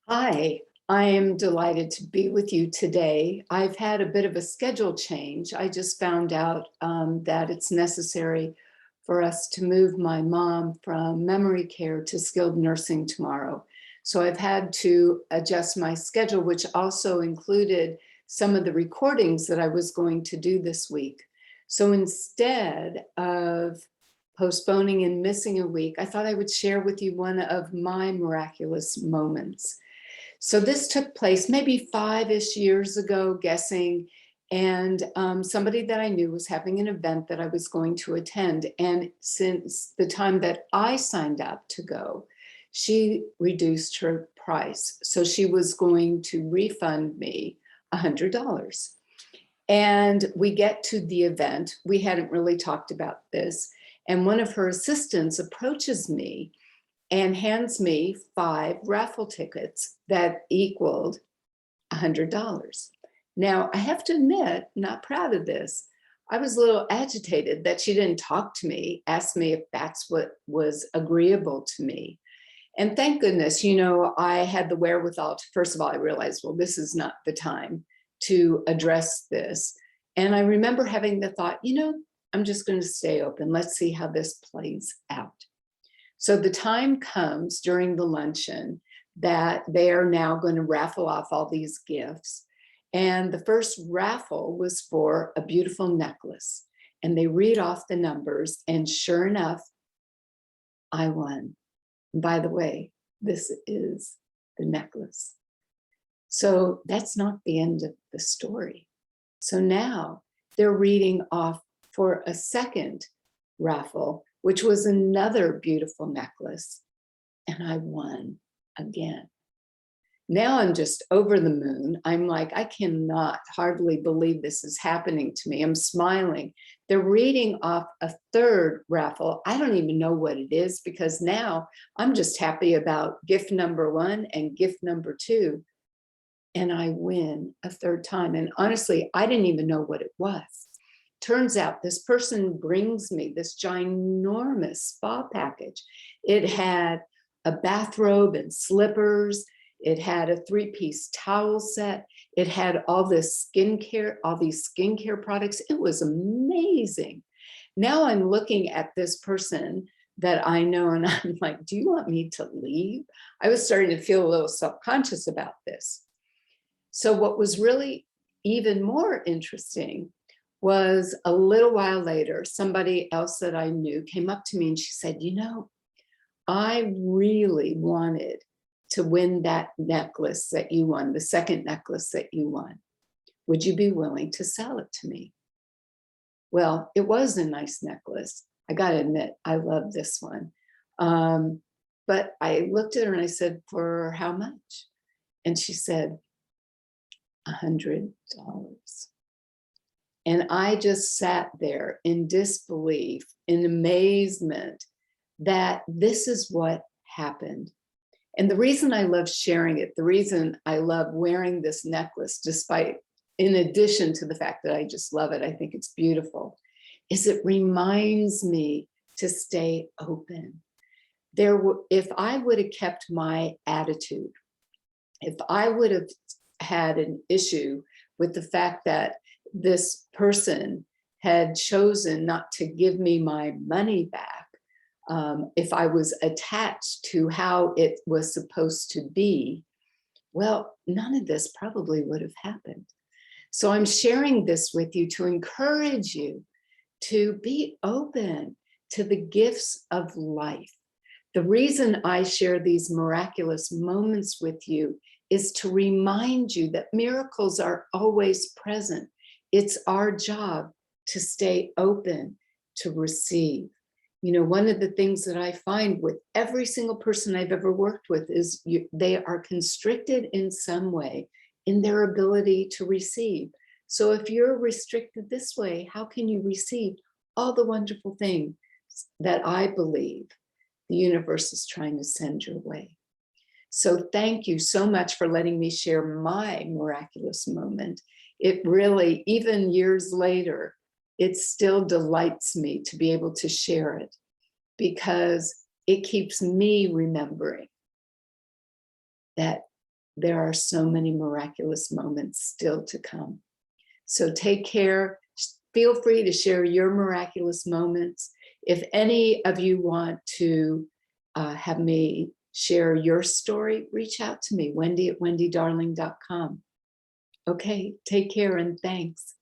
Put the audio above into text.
Hi, I am delighted to be with you today. I've had a bit of a schedule change. I just found out that it's necessary for us to move my mom from memory care to skilled nursing tomorrow. So I've had to adjust my schedule, which also included some of the recordings that I was going to do this week. So instead of postponing and missing a week, I thought I would share with you one of my miraculous moments. So this took place maybe 5-ish years ago, guessing, and somebody that I knew was having an event that I was going to attend. And since the time that I signed up to go, she reduced her price. So she was going to refund me $100. And we get to the event. We hadn't really talked about this. And one of her assistants approaches me and hands me 5 raffle tickets that equaled $100. Now, I have to admit, not proud of this. I was a little agitated that she didn't talk to me, ask me if that's what was agreeable to me. And thank goodness, I had the wherewithal to, first of all, I realized, well, this is not the time to address this. And I remember having the thought, I'm just going to stay open. Let's see how this plays out. So the time comes during the luncheon that they are now going to raffle off all these gifts. And the first raffle was for a beautiful necklace. And they read off the numbers, and sure enough, I won. And by the way, this is the necklace. So that's not the end of the story. So now they're reading off for a second raffle, which was another beautiful necklace. And I won again. Now I'm just over the moon. I'm like, I cannot hardly believe this is happening to me. I'm smiling. They're reading off a third raffle. I don't even know what it is, because now I'm just happy about gift number 1 and gift number 2. And I win a third time. And honestly, I didn't even know what it was. Turns out this person brings me this ginormous spa package. It had a bathrobe and slippers. It had a 3-piece towel set. It had all these skincare products. It was amazing. Now I'm looking at this person that I know, and I'm like, do you want me to leave? I was starting to feel a little self-conscious about this. So what was really even more interesting was a little while later, somebody else that I knew came up to me and she said, I really wanted to win that necklace that you won, the second necklace that you won. Would you be willing to sell it to me? Well, it was a nice necklace. I got to admit, I love this one. But I looked at her and I said, for how much? And she said, $100. And I just sat there in disbelief, in amazement that this is what happened. And the reason I love sharing it, the reason I love wearing this necklace, in addition to the fact that I just love it, I think it's beautiful, is it reminds me to stay open. If I would have kept my attitude, if I would have had an issue with the fact that this person had chosen not to give me my money back, if I was attached to how it was supposed to be, well, none of this probably would have happened. So I'm sharing this with you to encourage you to be open to the gifts of life. The reason I share these miraculous moments with you is to remind you that miracles are always present. It's our job to stay open, to receive. One of the things that I find with every single person I've ever worked with is they are constricted in some way in their ability to receive. So if you're restricted this way, how can you receive all the wonderful things that I believe the universe is trying to send your way? So thank you so much for letting me share my miraculous moment. It really, even years later, it still delights me to be able to share it, because it keeps me remembering that there are so many miraculous moments still to come. So take care. Feel free to share your miraculous moments. If any of you want to have me share your story, reach out to me, Wendy at wendydarling.com. Okay, take care and thanks.